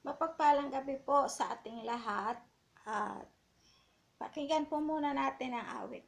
Mapagpalang gabi po sa ating lahat at pakinggan po muna natin ang awit.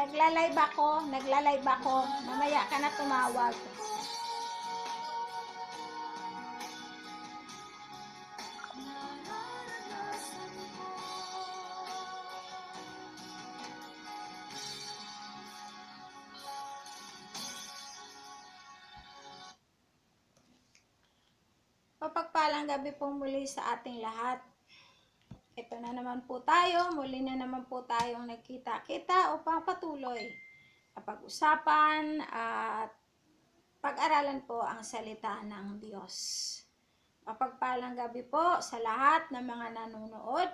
nagla-live ako. Mamaya ka na tumawag. Mapagpalang gabi po muli sa ating lahat. Ito na naman po tayo, muli na naman po tayong nagkita-kita upang patuloy na pag-usapan at pag-aralan po ang salita ng Diyos. Mapagpalang gabi po sa lahat ng mga nanonood.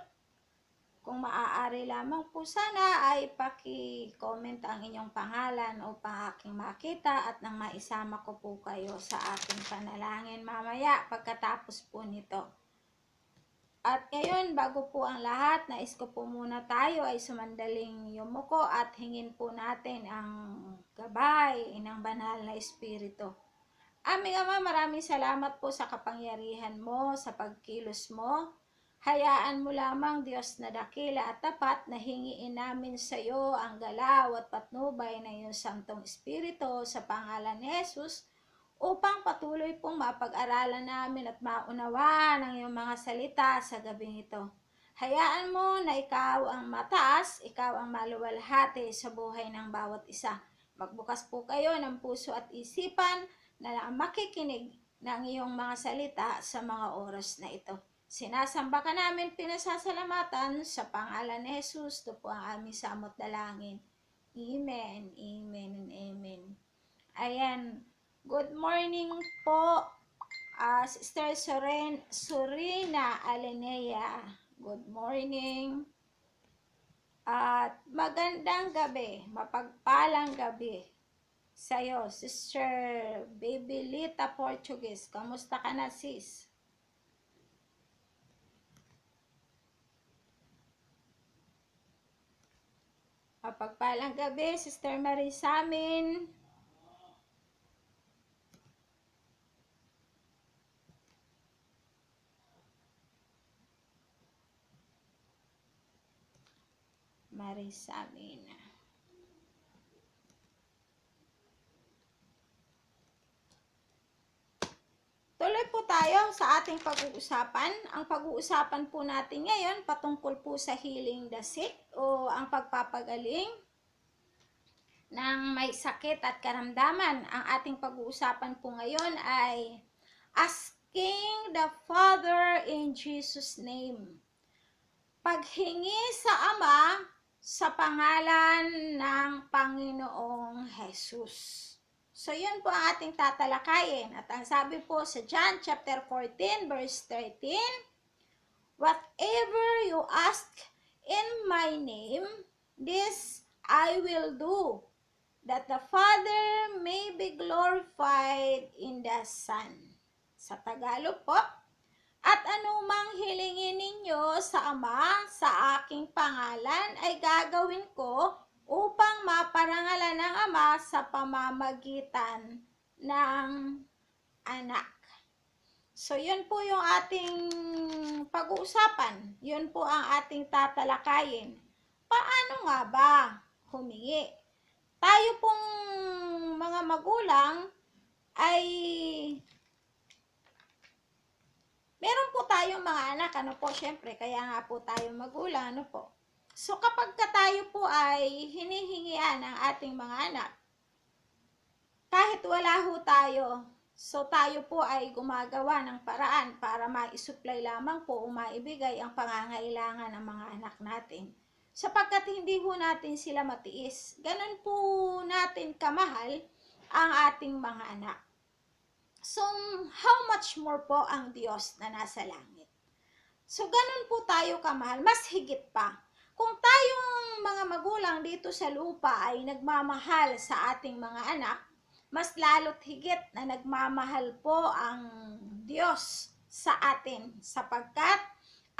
Kung maaari lamang po sana ay paki-comment ang inyong pangalan upang aking makita at nang maisama ko po kayo sa ating panalangin mamaya pagkatapos po nito. At ngayon, bago po ang lahat, nais ko po muna tayo ay sumandaling yumuko at hingin po natin ang gabay ng banal na Espiritu. Aming Ama, maraming salamat po sa kapangyarihan mo, sa pagkilos mo. Hayaan mo lamang, Diyos na dakila at tapat, na hingiin namin sa iyo ang galaw at patnubay ng iyong Santong Espiritu sa pangalan ni Jesus, upang patuloy pong mapag-aralan namin at maunawaan ang iyong mga salita sa gabing ito. Hayaan mo na ikaw ang mataas, ikaw ang maluwalhati sa buhay ng bawat isa. Magbukas po kayo ng puso at isipan na makikinig ng iyong mga salita sa mga oras na ito. Sinasamba ka namin, pinasasalamatan sa pangalan ni Jesus. Ito po ang aming samot dalangin. Amen, amen, and amen. Ayan, good morning po, Sister Surina Alenea. Good morning. At magandang gabi, mapagpalang gabi sa'yo, Sister Baby Lita Portuguese. Kamusta ka na, sis? Mapagpalang gabi, Sister Marisamin. Marisamin. Tuloy po tayo sa ating pag-uusapan. Ang pag-uusapan po natin ngayon patungkol po sa healing the sick o ang pagpapagaling ng may sakit at karamdaman. Ang ating pag-uusapan po ngayon ay asking the Father in Jesus' name. Paghingi sa Ama sa pangalan ng Panginoong Jesus. So, yun po ang ating tatalakayin. At ang sabi po sa John chapter 14, verse 13, whatever you ask in my name, this I will do, that the Father may be glorified in the Son. Sa Tagalog po, at anumang hilingin ninyo sa Ama sa aking pangalan ay gagawin ko upang maparangalan ng Ama sa pamamagitan ng anak. So, yun po yung ating pag-uusapan. Yun po ang ating tatalakayin. Paano nga ba humingi? Tayo pong mga magulang ay meron po tayong mga anak, ano po, syempre, kaya nga po tayong magulang, ano po. So, kapag tayo po ay hinihingian ng ating mga anak, kahit wala ho tayo, so tayo po ay gumagawa ng paraan para maisupply lamang po o maibigay ang pangangailangan ng mga anak natin. Sapagkat hindi ho natin sila matiis. Ganun po natin kamahal ang ating mga anak. So, how much more po ang Diyos na nasa langit? So, ganun po tayo kamahal, mas higit pa. Kung tayong mga magulang dito sa lupa ay nagmamahal sa ating mga anak, mas lalo't higit na nagmamahal po ang Diyos sa atin, sapagkat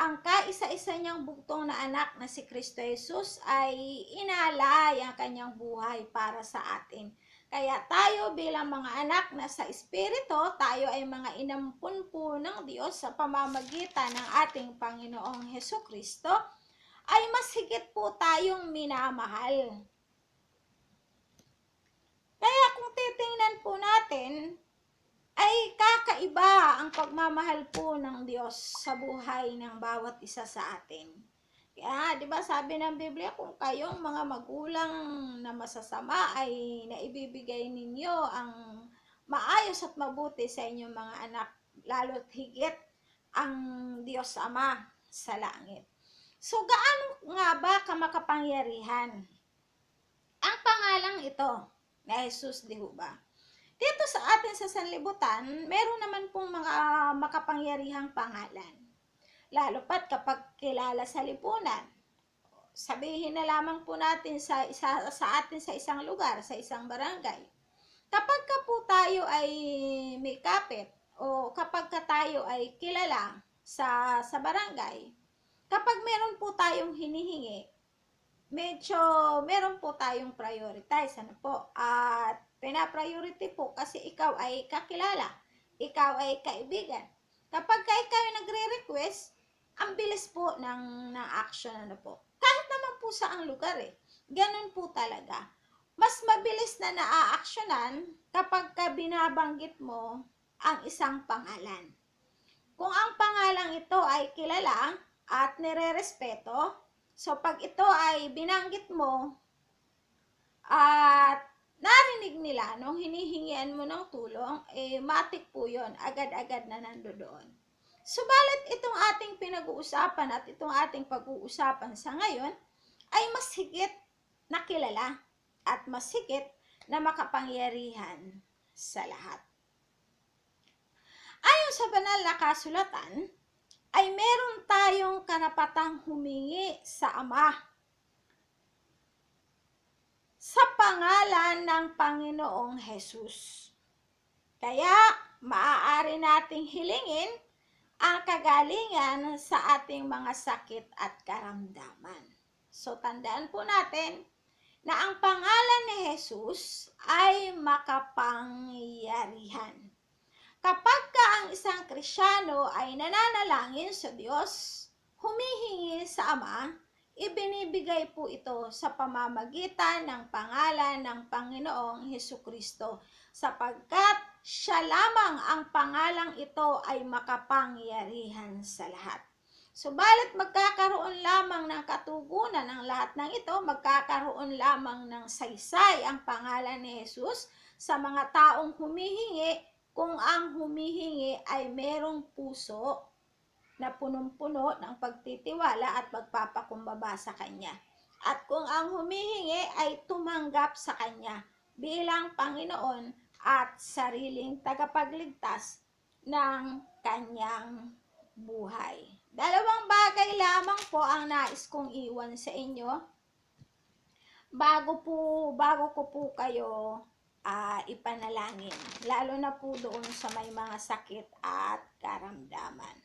ang kaisa-isa niyang bugtong na anak na si Kristo Jesus ay inalay ang kanyang buhay para sa atin. Kaya tayo bilang mga anak na sa Espiritu, tayo ay mga inampun po ng Diyos sa pamamagitan ng ating Panginoong Hesukristo, ay mas higit po tayong minamahal. natin ay kakaiba ang pagmamahal po ng Diyos sa buhay ng bawat isa sa atin. Kaya, di ba sabi ng Biblia, kung kayong mga magulang na masasama ay naibibigay ninyo ang maayos at mabuti sa inyong mga anak, lalo't higit ang Diyos Ama sa langit. So, gaano nga ba kamakapangyarihan ang pangalang ito na Jesus, di ba? Dito sa atin sa sanlibutan, meron naman pong mga makapangyarihang pangalan. Lalo pat kapag kilala sa lipunan. Sabihin na lamang po natin sa atin sa isang lugar, sa isang barangay. Kapag ka po tayo ay may kapit o kapag ka tayo ay kilala sa barangay, kapag meron po tayong hinihingi, medyo meron po tayong prioritize, ano po, at pina-priority po kasi ikaw ay kakilala, ikaw ay kaibigan. Kapag ka ikaw ay nagre-request, ang bilis po ng action, ano po. Kahit naman po sa ang lugar ganun po talaga. Mas mabilis na naa-actionan kapag ka binabanggit mo ang isang pangalan. Kung ang pangalang ito ay kilala at nire-respeto, so pag ito ay binanggit mo at narinig nila nung hinihingian mo ng tulong, matik po yun, agad-agad na nandoon. Subalit itong ating pinag-uusapan at itong ating pag-uusapan sa ngayon ay mas higit na kilala at mas higit na makapangyarihan sa lahat. Ayon sa banal na kasulatan, ay meron tayong karapatang humingi sa Ama sa pangalan ng Panginoong Jesus. Kaya, maaari nating hilingin ang kagalingan sa ating mga sakit at karamdaman. So, tandaan po natin na ang pangalan ni Jesus ay makapangyarihan. Kapag ka ang isang Kristyano ay nananalangin sa Diyos, humihingi sa Ama, ibinibigay po ito sa pamamagitan ng pangalan ng Panginoong Hesukristo, sapagkat siya lamang ang pangalang ito ay makapangyarihan sa lahat. Subalit magkakaroon lamang ng katugunan ang lahat ng ito, magkakaroon lamang ng saysay ang pangalan ni Jesus sa mga taong humihingi kung ang humihingi ay merong puso na punong-puno ng pagtitiwala at pagpapakumbaba sa Kanya. At kung ang humihingi ay tumanggap sa Kanya bilang Panginoon at sariling tagapagligtas ng kanyang buhay. Dalawang bagay lamang po ang nais kong iwan sa inyo bago ko po kayo ipanalangin, lalo na po doon sa may mga sakit at karamdaman.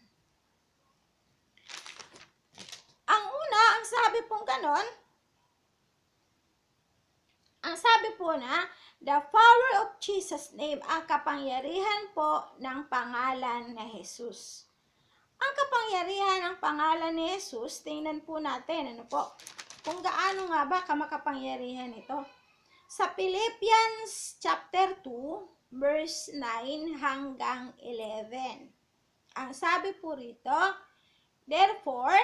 Ang una, ang sabi pong ganon, ang sabi po na, the power of Jesus' name, ang kapangyarihan po ng pangalan na Jesus. Ang kapangyarihan ng pangalan ni Jesus, tingnan po natin, ano po, kung gaano nga ba kamakapangyarihan ito. Sa Philippians chapter 2, verse 9 hanggang 11. Ang sabi po rito, therefore,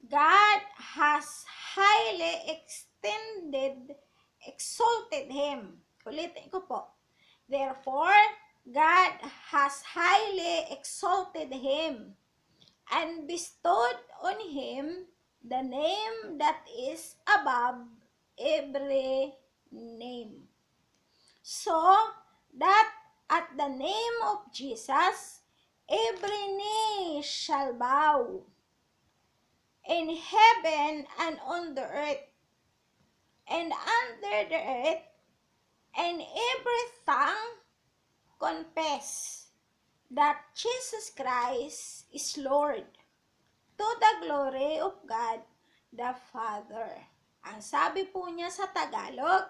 God has highly exalted Him. Ulitin ko po. Therefore, God has highly exalted Him and bestowed on Him the name that is above every name. So, that at the name of Jesus, every knee shall bow in heaven and on the earth and under the earth, and every tongue confess that Jesus Christ is Lord, to the glory of God the Father. Ang sabi po niya sa Tagalog,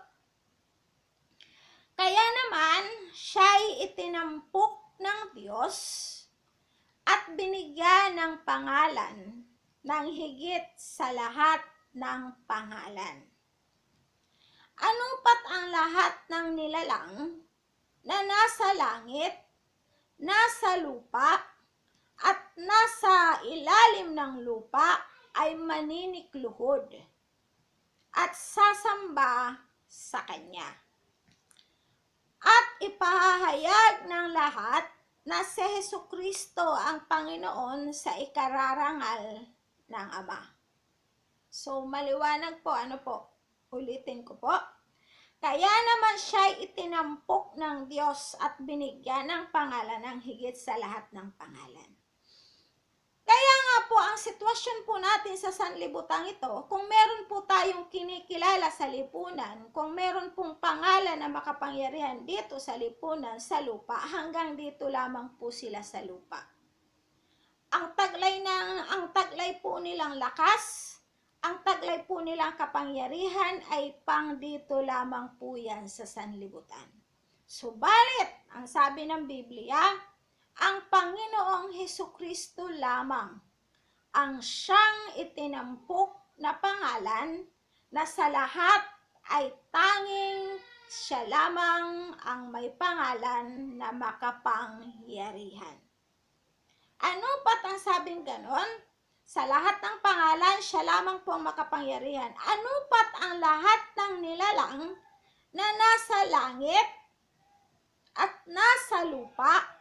kaya naman siya'y itinampok ng Diyos at binigyan ng pangalan ng higit sa lahat ng pangalan. Anong pat ang lahat ng nilalang na nasa langit, nasa lupa, at nasa ilalim ng lupa ay maninikluhod at sasamba sa Kanya. At ipahahayag ng lahat na si Hesukristo ang Panginoon sa ikararangal ng Ama. So, maliwanag po, ulitin ko po. Kaya naman siya'y itinampok ng Diyos at binigyan ng pangalan ng higit sa lahat ng pangalan. Kaya nga po, ang sitwasyon po natin sa sanlibutan ito, kung meron po tayong kinikilala sa lipunan, kung meron pong pangalan na makapangyarihan dito sa lipunan, sa lupa, hanggang dito lamang po sila sa lupa. Ang taglay po nilang lakas, ang taglay po nilang kapangyarihan ay pang dito lamang po yan sa sanlibutan. Subalit, ang sabi ng Biblia, ang Panginoong Hesukristo lamang ang siyang itinampok na pangalan na sa lahat ay tanging siya lamang ang may pangalan na makapangyarihan. Ano ba't ang sabing ganon? Sa lahat ng pangalan, siya lamang po ang makapangyarihan. Ano ba't ang lahat ng nilalang na nasa langit at nasa lupa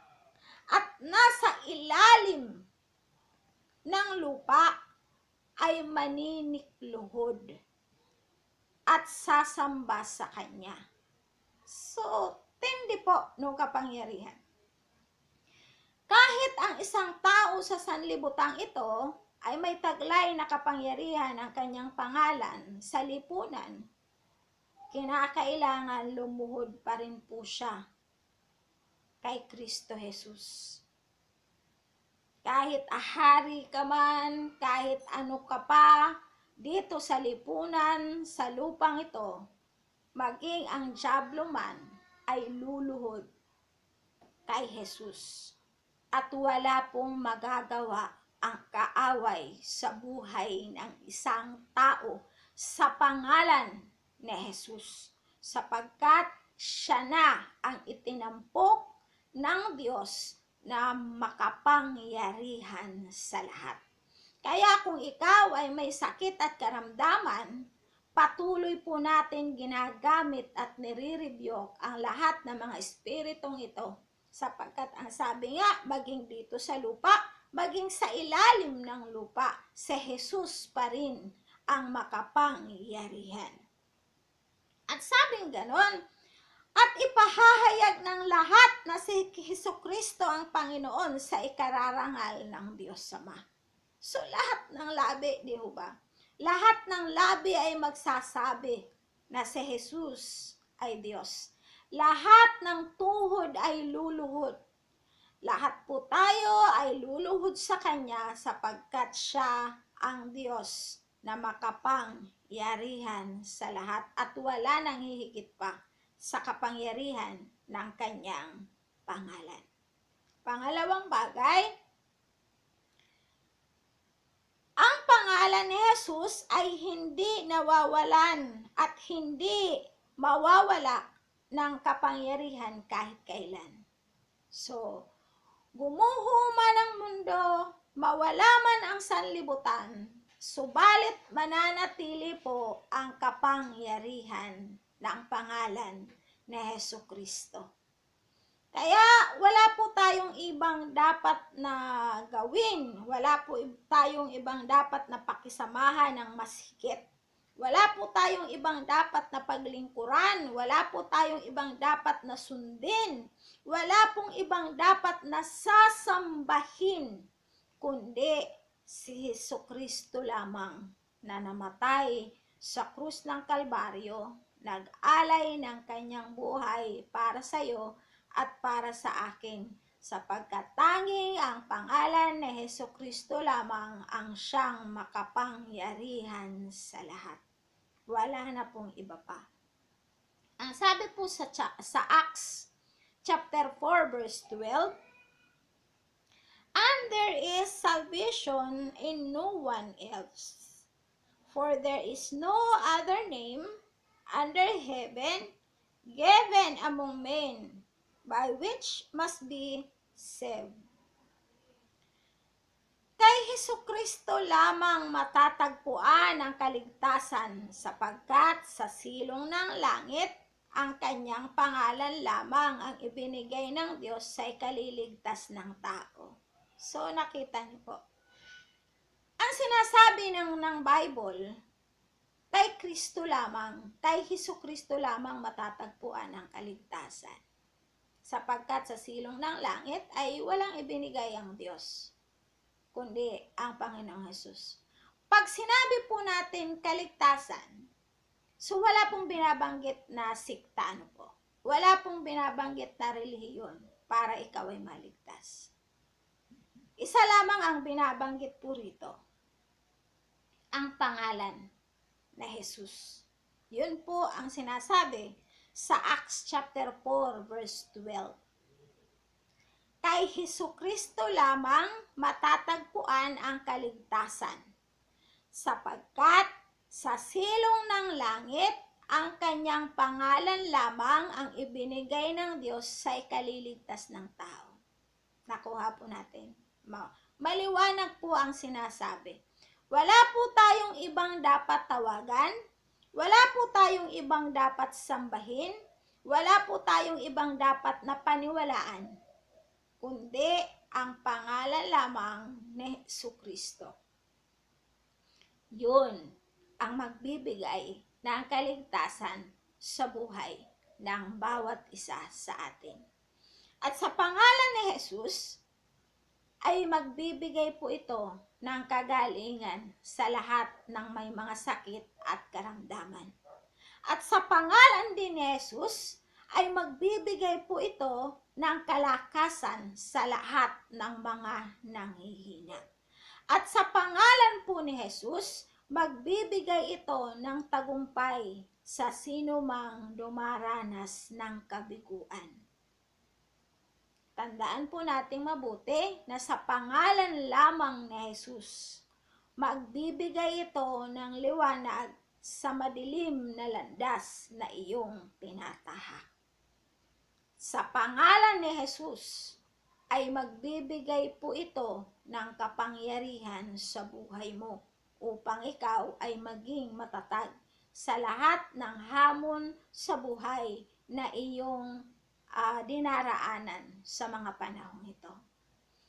at nasa ilalim ng lupa ay maninikluhod at sasamba sa Kanya? So, tindi po ng kapangyarihan. Kahit ang isang tao sa sanlibutang ito ay may taglay na kapangyarihan ang kanyang pangalan sa lipunan, kinakailangan lumuhod pa rin po siya kay Kristo Jesus. Kahit ahari ka man, kahit ano ka pa, dito sa lipunan, sa lupang ito, maging ang dyablo man ay luluhod kay Jesus. At wala pong magagawa ang kaaway sa buhay ng isang tao sa pangalan ni Jesus, sapagkat siya na ang itinampok ng Diyos na makapangyarihan sa lahat. Kaya kung ikaw ay may sakit at karamdaman, patuloy po natin ginagamit at nire-rebuke ang lahat ng mga espiritong ito, sapagkat ang sabi nga, maging dito sa lupa, maging sa ilalim ng lupa, si Jesus pa rin ang makapangyarihan. At sabing ganon, at ipahahayag ng lahat na si Hesukristo ang Panginoon sa ikararangal ng Diyos Ama. So lahat ng labi, di ba? Lahat ng labi ay magsasabi na si Jesus ay Diyos. Lahat ng tuhod ay luluhod. Lahat po tayo ay luluhod sa Kanya sapagkat siya ang Diyos na makapangyarihan sa lahat at wala nang hihigit pa sa kapangyarihan ng Kanyang pangalan. Pangalawang bagay, ang pangalan ni Jesus ay hindi nawawalan at hindi mawawala ng kapangyarihan kahit kailan. So, gumuho man ang mundo, mawala man ang sanlibutan, subalit mananatili po ang kapangyarihan ng pangalan ni Hesukristo. Kaya wala po tayong ibang dapat na gawin, wala po tayong ibang dapat na pakisamahan ng mas higit. Wala po tayong ibang dapat na paglingkuran, wala po tayong ibang dapat na sundin, wala pong ibang dapat na sasambahin, kundi si Hesukristo lamang na namatay sa krus ng Kalbaryo, nag-alay ng kanyang buhay para sa iyo at para sa akin, sapagkat tanging ang pangalan ni Hesukristo lamang ang siyang makapangyarihan sa lahat. Wala na pong iba pa. Ang sabi po sa Acts chapter 4 verse 12, and there is salvation in no one else, for there is no other name under heaven given among men by which must be saved. Kay Hesukristo lamang matatagpuan ang kaligtasan, sapagkat sa silong ng langit ang kanyang pangalan lamang ang ibinigay ng Diyos sa ikaliligtas ng tao. So nakita niyo po, ang sinasabi ng Bible, kay Kristo lamang, kay Hesukristo lamang matatagpuan ang kaligtasan, sapagkat sa silong ng langit ay walang ibinigay ang Diyos, kundi ang Panginoong Hesus. Pag sinabi po natin kaligtasan, so wala pong binabanggit na sikta, po. Wala pong binabanggit na relihiyon para ikaw ay maligtas. Isa lamang ang binabanggit po rito, ang pangalan na Jesus. Yun po ang sinasabi sa Acts chapter 4 verse 12. Kay Hesukristo lamang matatagpuan ang kaligtasan, sapagkat sa silong ng langit ang kanyang pangalan lamang ang ibinigay ng Diyos sa ikaliligtas ng tao. Nakuha po natin. Maliwanag po ang sinasabi. Wala po tayong ibang dapat tawagan, wala po tayong ibang dapat sambahin, wala po tayong ibang dapat na paniwalaan, kundi ang pangalan lamang ni Hesukristo. Yun ang magbibigay ng kaligtasan sa buhay ng bawat isa sa atin. At sa pangalan ni Jesus, ay magbibigay po ito ng kagalingan sa lahat ng may mga sakit at karamdaman. At sa pangalan din ni Jesus, ay magbibigay po ito ng kalakasan sa lahat ng mga nanghihina. At sa pangalan po ni Jesus, magbibigay ito ng tagumpay sa sino mang dumaranas ng kabiguan. Tandaan po nating mabuti na sa pangalan lamang ni Jesus, magbibigay ito ng liwanag sa madilim na landas na iyong tinatahak. Sa pangalan ni Jesus, ay magbibigay po ito ng kapangyarihan sa buhay mo upang ikaw ay maging matatag sa lahat ng hamon sa buhay na iyong dinaraanan sa mga panahong ito.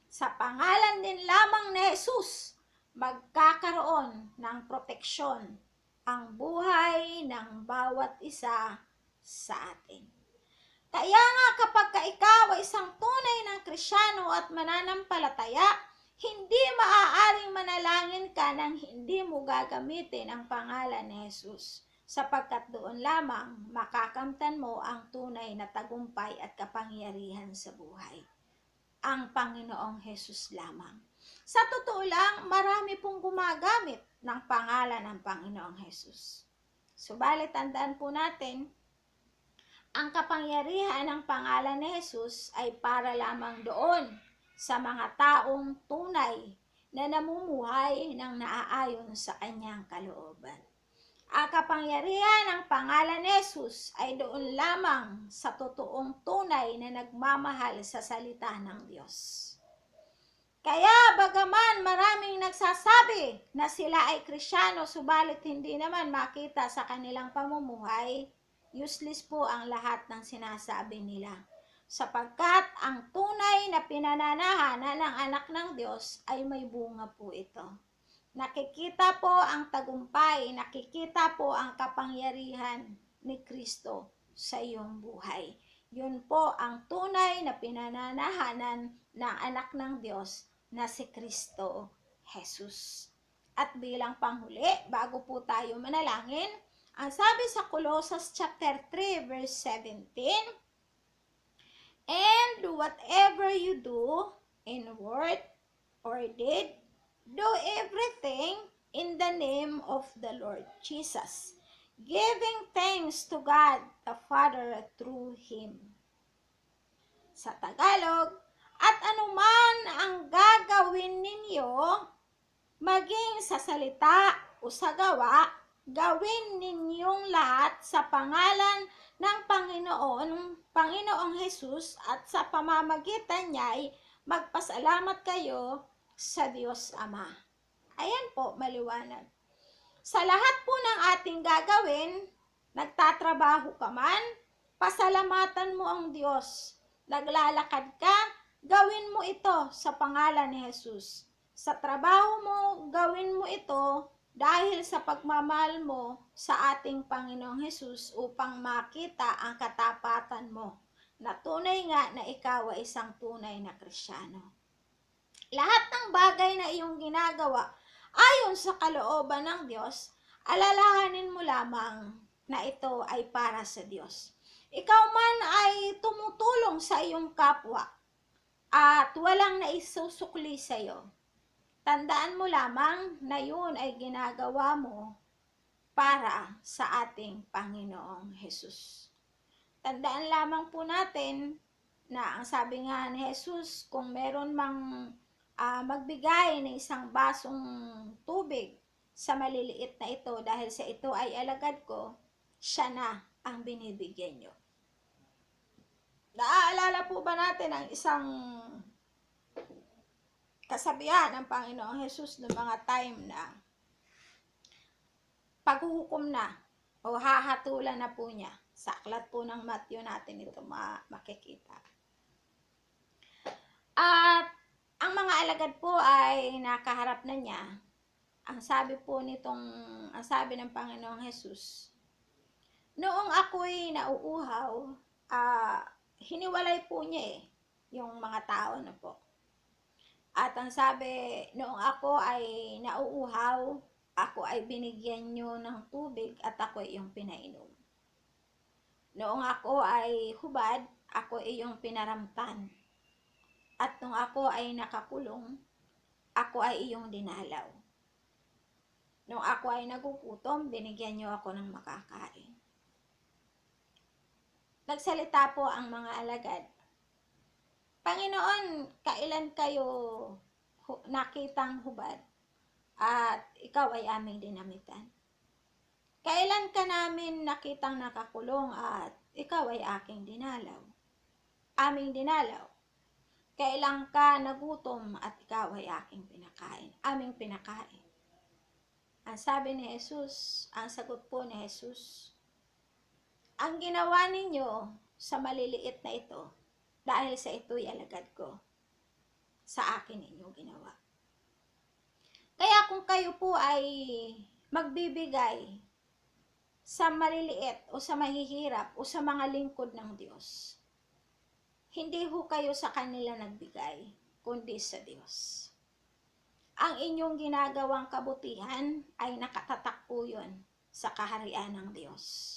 Sa pangalan din lamang ni Jesus, magkakaroon ng proteksyon ang buhay ng bawat isa sa atin. Kaya nga kapag ikaw ay isang tunay ng Kristyano at mananampalataya, hindi maaaring manalangin ka nang hindi mo gagamitin ang pangalan ni Jesus, sapagkat doon lamang makakamtan mo ang tunay na tagumpay at kapangyarihan sa buhay. Ang Panginoong Jesus lamang. Sa totoo lang, marami pong gumagamit ng pangalan ng Panginoong Jesus. Subalit tandaan po natin, ang kapangyarihan ng pangalan ni Jesus ay para lamang doon sa mga taong tunay na namumuhay ng naaayon sa kanyang kalooban. Ang kapangyarihan ng pangalan ni Jesus ay doon lamang sa totoong tunay na nagmamahal sa salita ng Diyos. Kaya bagaman maraming nagsasabi na sila ay Kristyano, subalit hindi naman makita sa kanilang pamumuhay, useless po ang lahat ng sinasabi nila. Sapagkat ang tunay na pinananahanan ng anak ng Diyos ay may bunga po ito. Nakikita po ang tagumpay, nakikita po ang kapangyarihan ni Kristo sa iyong buhay. Yun po ang tunay na pinananahanan ng anak ng Diyos na si Kristo Jesus. At bilang panghuli, bago po tayo manalangin, ang sabi sa Colossus chapter 3 verse 17, "And whatever you do in word or deed, do everything in the name of the Lord Jesus, giving thanks to God the Father through Him." Sa Tagalog, at anuman ang gagawin ninyo, maging sa salita o sa gawa, gawin ninyong lahat sa pangalan ng Panginoong Jesus, at sa pamamagitan niya ay magpasalamat kayo sa Diyos Ama. Ayan po, maliwanag. Sa lahat po ng ating gagawin, nagtatrabaho ka man, pasalamatan mo ang Diyos. Naglalakad ka, gawin mo ito sa pangalan ni Jesus. Sa trabaho mo, gawin mo ito dahil sa pagmamahal mo sa ating Panginoong Jesus, upang makita ang katapatan mo na tunay nga na ikaw ay isang tunay na Kristiyano. Lahat ng bagay na iyong ginagawa ayon sa kalooban ng Diyos, alalahanin mo lamang na ito ay para sa Diyos. Ikaw man ay tumutulong sa iyong kapwa at walang naisusukli sa iyo, tandaan mo lamang na yun ay ginagawa mo para sa ating Panginoong Jesus. Tandaan lamang po natin na ang sabi nga ni Jesus, kung meron mang magbigay ng isang basong tubig sa maliliit na ito, dahil sa ito ay alagad ko, siya na ang binibigyan nyo. Naaalala po ba natin ang isang kasabihan ng Panginoong Jesus noong mga time na paghuhukom na o hahatulan na po niya? Sa aklat po ng Matthew natin ito makikita. At ang mga alagad po ay nakaharap na niya. Ang sabi ng Panginoong Jesus, noong ako'y nauuhaw, hiniwalay po niya yung mga tao na po. At ang sabi, noong ako ay nauuhaw, ako ay binigyan nyo ng tubig at ako ay iyong pinainom. Noong ako ay hubad, ako ay iyong pinaramtan. At nung ako ay nakakulong, ako ay iyong dinalaw. Nung ako ay nagugutom, binigyan niyo ako ng makakain. Nagsalita po ang mga alagad, Panginoon, kailan kayo nakitang hubad at ikaw ay aming dinamitan? Kailan ka namin nakitang nakakulong at ikaw ay aking dinalaw? Aming dinalaw. Kailan ka nagutom at ikaw ay aking pinakain? Aming pinakain. Ang sabi ni Jesus, ang sagot po ni Jesus, ang ginawa ninyo sa maliliit na ito, dahil sa ito'y alagad ko, sa akin ninyo ginawa. Kaya kung kayo po ay magbibigay sa maliliit o sa mahihirap o sa mga lingkod ng Diyos, hindi ho kayo sa kanila nagbigay, kundi sa Diyos. Ang inyong ginagawang kabutihan ay nakatatak po yun sa kaharian ng Diyos.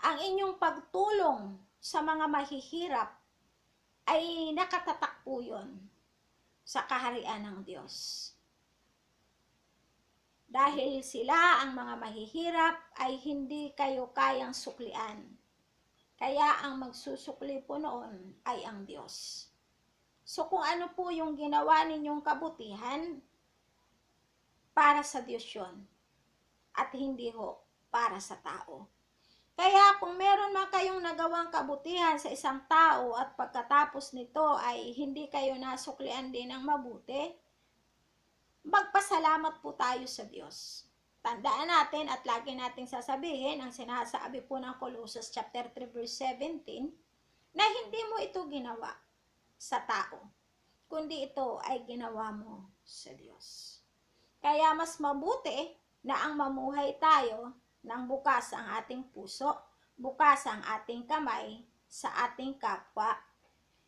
Ang inyong pagtulong sa mga mahihirap ay nakatatak po yun sa kaharian ng Diyos. Dahil sila, ang mga mahihirap, ay hindi kayo kayang suklian. Kaya ang magsusukli po noon ay ang Diyos. So kung ano po yung ginawa ninyong kabutihan, para sa Diyos yun. At hindi ho para sa tao. Kaya kung meron man kayong nagawang kabutihan sa isang tao at pagkatapos nito ay hindi kayo nasuklian din ng mabuti, magpasalamat po tayo sa Diyos. Tandaan natin at lagi nating sasabihin ang sinasabi po ng Colossus chapter 3 verse 17, na hindi mo ito ginawa sa tao, kundi ito ay ginawa mo sa Diyos. Kaya mas mabuti na ang mamuhay tayo nang bukas ang ating puso, bukas ang ating kamay sa ating kapwa,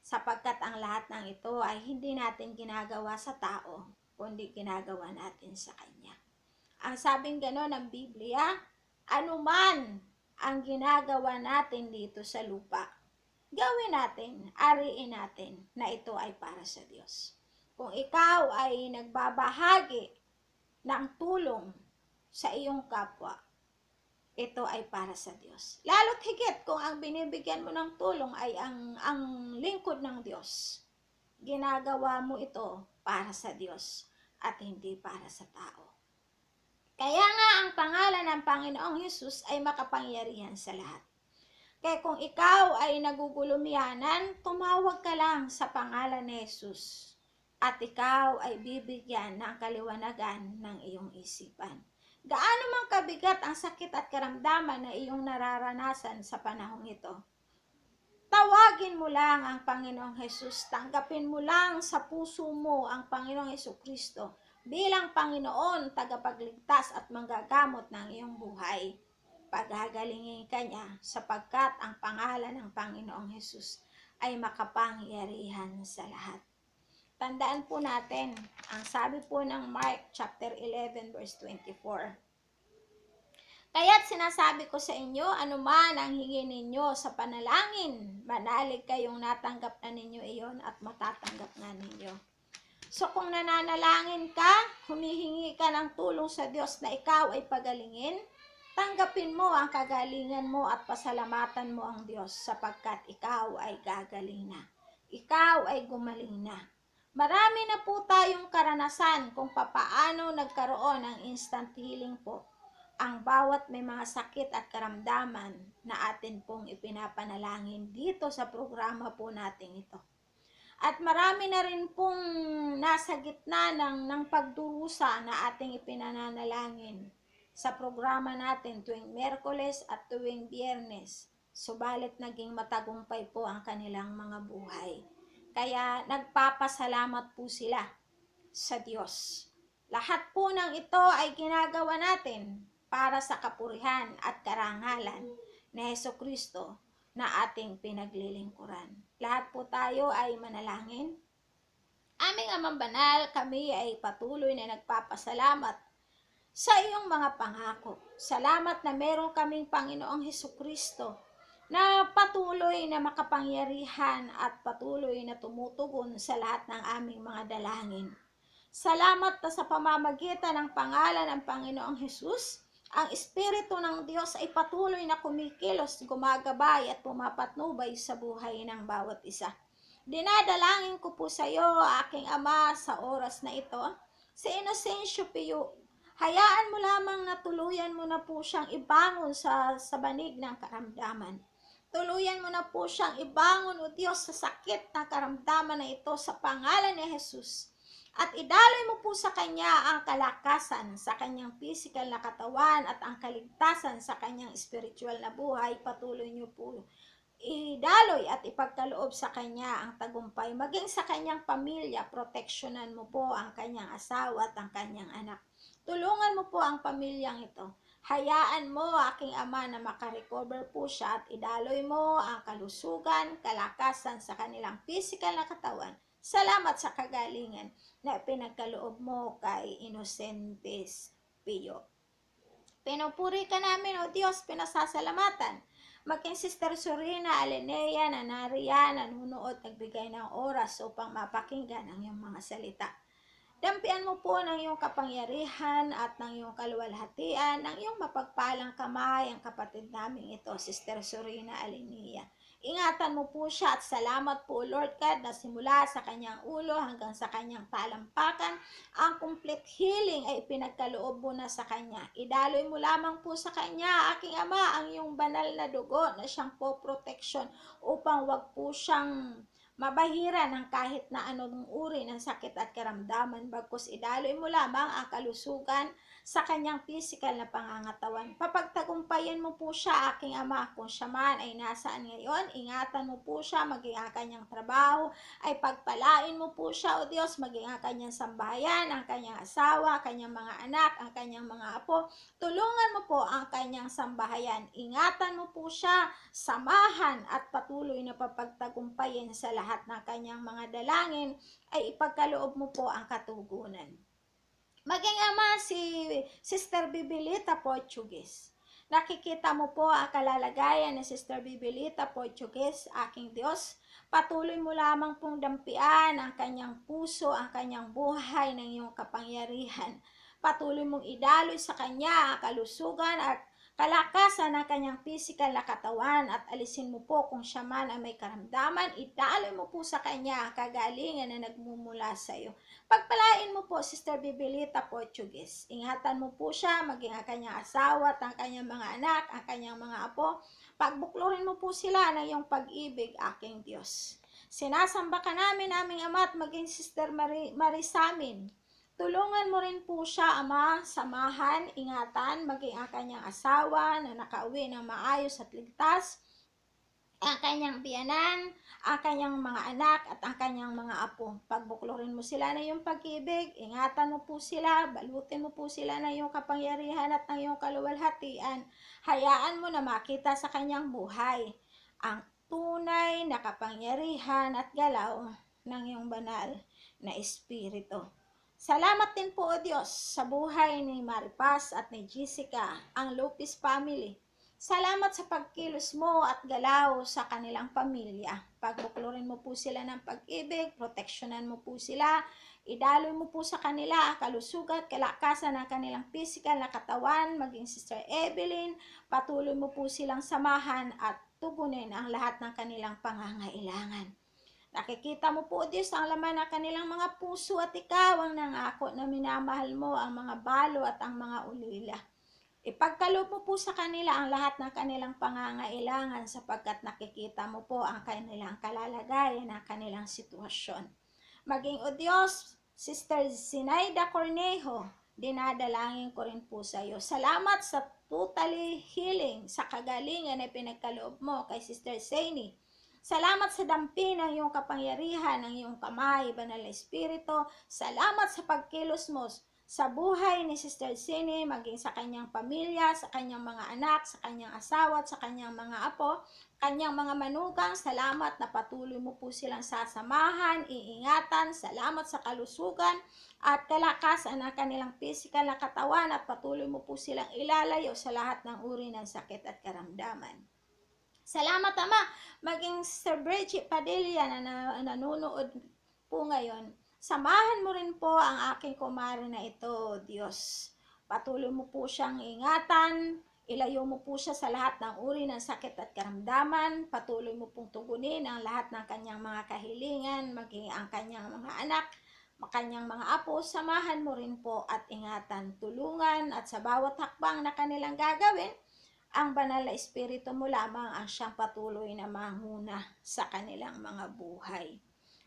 sapagkat ang lahat ng ito ay hindi natin ginagawa sa tao, kundi ginagawa natin sa Kanya. Ang sabing gano'n ng Biblia, anuman ang ginagawa natin dito sa lupa, gawin natin, ariin natin na ito ay para sa Diyos. Kung ikaw ay nagbabahagi ng tulong sa iyong kapwa, ito ay para sa Diyos. Lalo't higit kung ang binibigyan mo ng tulong ay ang lingkod ng Diyos. Ginagawa mo ito para sa Diyos at hindi para sa tao. Kaya nga ang pangalan ng Panginoong Hesus ay makapangyarihan sa lahat. Kaya kung ikaw ay nagugulumianan, tumawag ka lang sa pangalan ni Hesus at ikaw ay bibigyan ng kaliwanagan ng iyong isipan. Gaano man kabigat ang sakit at karamdaman na iyong nararanasan sa panahong ito, tawagin mo lang ang Panginoong Hesus. Tanggapin mo lang sa puso mo ang Panginoong Hesukristo bilang Panginoon, tagapagligtas at manggagamot ng iyong buhay. Paghagalingin ka niya sapagkat ang pangalan ng Panginoong Hesus ay makapangyarihan sa lahat. Tandaan po natin, ang sabi po ng Mark chapter 11 verse 24. Kaya't sinasabi ko sa inyo, anuman ang hingin ninyo sa panalangin, manalig kayong natanggap na ninyo iyon at matatanggap na ninyo. So kung nananalangin ka, humihingi ka ng tulong sa Diyos na ikaw ay pagalingin, tanggapin mo ang kagalingan mo at pasalamatan mo ang Diyos sapagkat ikaw ay gagaling na. Ikaw ay gumaling na. Marami na po tayong karanasan kung papaano nagkaroon ng instant healing po ang bawat may mga sakit at karamdaman na atin pong ipinapanalangin dito sa programa po natin ito. At marami na rin pong nasa gitna ng pagdurusa na ating ipinananalangin sa programa natin tuwing Miyerkules at tuwing Biyernes. Subalit naging matagumpay po ang kanilang mga buhay. Kaya nagpapasalamat po sila sa Diyos. Lahat po ng ito ay ginagawa natin para sa kapurihan at karangalan ni Hesukristo na ating pinaglilingkuran. Lahat po tayo ay manalangin. Aming Amang Banal, kami ay patuloy na nagpapasalamat sa iyong mga pangako. Salamat na meron kaming Panginoong Hesukristo na patuloy na makapangyarihan at patuloy na tumutugon sa lahat ng aming mga dalangin. Salamat na sa pamamagitan ng pangalan ng Panginoong Hesus, ang Espiritu ng Diyos ay patuloy na kumikilos, gumagabay at pumapatnubay sa buhay ng bawat isa. Dinadalangin ko po sa iyo, aking Ama, sa oras na ito, si Inocencio Pio. Hayaan mo lamang na tuluyan mo na po siyang ibangon sa banig ng karamdaman. Tuluyan mo na po siyang ibangon, O Diyos, sa sakit na karamdaman na ito sa pangalan ni Jesus. At idaloy mo po sa kanya ang kalakasan sa kanyang physical na katawan at ang kaligtasan sa kanyang spiritual na buhay. Patuloy niyo po idaloy at ipagkaloob sa kanya ang tagumpay. Maging sa kanyang pamilya, proteksyonan mo po ang kanyang asawa at ang kanyang anak. Tulungan mo po ang pamilyang ito. Hayaan mo, aking Ama, na makarecover po siya at idaloy mo ang kalusugan, kalakasan sa kanilang physical na katawan. Salamat sa kagalingan na pinagkaloob mo kay Inocentes Pio. Pinupuri ka namin, O Diyos, pinasasalamatan. Maging Sister Sorina Alenea na nariyan, nanunood, nagbigay ng oras upang mapakinggan ang iyong mga salita. Dampian mo po ng iyong kapangyarihan at ng iyong kaluwalhatian, ng iyong mapagpalang kamay ang kapatid namin ito, Sister Sorina Alenea. Ingatan mo po siya at salamat po, Lord God, na simula sa kanyang ulo hanggang sa kanyang talampakan, ang complete healing ay pinagkaloob mo na sa kanya. Idaloy mo lamang po sa kanya, aking Ama, ang iyong banal na dugo na siyang po protection upang wag po siyang mabahira ng kahit na anong uri ng sakit at karamdaman, bagkus idaloy mo lamang ang kalusugan sa kanyang physical na pangangatawan. Papagtagumpayan mo po siya, aking Ama, kung siya man ay nasaan ngayon, ingatan mo po siya, maging ang kanyang trabaho, ay pagpalain mo po siya, O Diyos, maging ang kanyang sambahayan, ang kanyang asawa, ang kanyang mga anak, ang kanyang mga apo. Tulungan mo po ang kanyang sambahayan. Ingatan mo po siya, samahan at patuloy na papagtagumpayan sa lahat ng kanyang mga dalangin ay ipagkaloob mo po ang katugunan. Maging Ama, si Sister Bibilita Portuguese. Nakikita mo po ang kalalagayan ni Sister Bibilita Portuguese, aking Diyos. Patuloy mo lamang pong dampian ang kanyang puso, ang kanyang buhay ng iyong kapangyarihan. Patuloy mong idaloy sa kanya ang kalusugan at kalakasan ng kanyang physical na katawan at alisin mo po kung siya man ay may karamdaman, idaloy mo po sa kanya kagalingan na nagmumula sa iyo. Pagpalain mo po, Sister Bibilita Portuguese. Ingatan mo po siya, maging ang kanyang asawa at ang kanyang mga anak, ang kanyang mga apo. Pagbuklurin mo po sila ng iyong pag-ibig, aking Diyos. Sinasamba ka namin, aming Ama, at maging Sister Marisamin. Tulungan mo rin po siya, Ama, samahan, ingatan, maging ang kanyang asawa na nakauwi ng maayos at ligtas, ang kanyang biyanan, ang kanyang mga anak at ang kanyang mga apo. Pagbuklurin mo sila ng iyong pag-ibig, ingatan mo po sila, balutin mo po sila ng iyong kapangyarihan at ng iyong kaluwalhatian. Hayaan mo na makita sa kanyang buhay ang tunay na kapangyarihan at galaw ng iyong banal na espiritu. Salamat din po, O Diyos, sa buhay ni Maripaz at ni Jessica, ang Lopez family. Salamat sa pagkilos mo at galaw sa kanilang pamilya. Pagbuklurin mo po sila ng pag-ibig, proteksyonan mo po sila, idaloy mo po sa kanila kalusugan, kalakasan ng kanilang physical na katawan, maging Sister Evelyn, patuloy mo po silang samahan at tugunin ang lahat ng kanilang pangangailangan. Nakikita mo po, Diyos, ang laman ng kanilang mga puso at ikaw ang nangako na minamahal mo ang mga balo at ang mga ulila. Ipagkaloob mo po sa kanila ang lahat ng kanilang pangangailangan sapagkat nakikita mo po ang kanilang kalalagayan ng kanilang sitwasyon. Maging, O Diyos, Sister Zinaida Cornejo, dinadalangin ko rin po sa iyo. Salamat sa totally healing, sa kagalingan na pinagkaloob mo kay Sister Saini. Salamat sa dampi ng iyong kapangyarihan, ng iyong kamay, Banal na Espiritu. Salamat sa pagkilos mo sa buhay ni Sister Sini, maging sa kanyang pamilya, sa kanyang mga anak, sa kanyang asawa, at sa kanyang mga apo, kanyang mga manugang. Salamat na patuloy mo po silang sasamahan, iingatan. Salamat sa kalusugan at kalakasan ng kanilang physical na katawan at patuloy mo po silang ilalayo sa lahat ng uri ng sakit at karamdaman. Salamat, Ama, maging Sir Bridget Padilla na nanonood po ngayon. Samahan mo rin po ang aking kumare na ito, Diyos. Patuloy mo po siyang ingatan, ilayo mo po siya sa lahat ng uri ng sakit at karamdaman, patuloy mo pong tugunin ang lahat ng kanyang mga kahilingan, maging ang kanyang mga anak, kanyang mga apo, samahan mo rin po at ingatan, tulungan at sa bawat hakbang na kanilang gagawin, ang Banal na Espiritu mo lamang ang siyang patuloy na manguna sa kanilang mga buhay.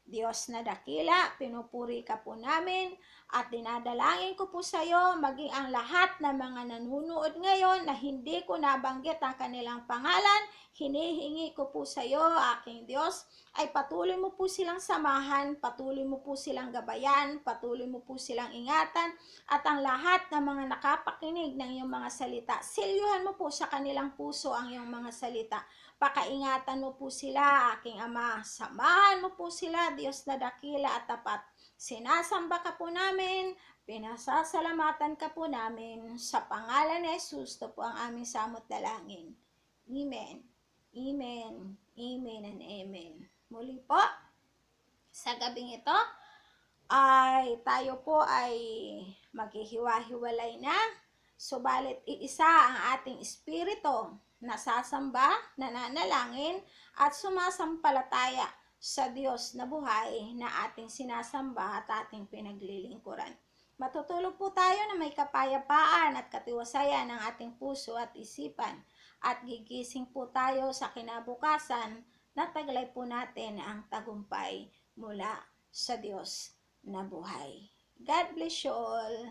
Diyos na dakila, pinupuri ka po namin at dinadalangin ko po sa iyo maging ang lahat ng mga nanunood ngayon na hindi ko nabanggit ang kanilang pangalan, hinihingi ko po sa iyo, aking Diyos, ay patuloy mo po silang samahan, patuloy mo po silang gabayan, patuloy mo po silang ingatan, at ang lahat ng mga nakapakinig ng iyong mga salita, silyuhan mo po sa kanilang puso ang iyong mga salita. Pakaingatan mo po sila, aking Ama. Samahan mo po sila, Diyos na dakila at tapat. Sinasamba ka po namin, pinasasalamatan ka po namin. Sa pangalan ni Jesus, ito po ang aming samot dalangin. Amen. Amen. Amen and amen. Muli po, sa gabing ito, ay tayo po ay maghihiwa-hiwalay na. Subalit iisa ang ating espiritu, nasasamba, nananalangin, at sumasampalataya sa Diyos na buhay na ating sinasamba at ating pinaglilingkuran. Matutulog po tayo na may kapayapaan at katiwasayan ng ating puso at isipan, at gigising po tayo sa kinabukasan na taglay po natin ang tagumpay mula sa Diyos na buhay. God bless you all.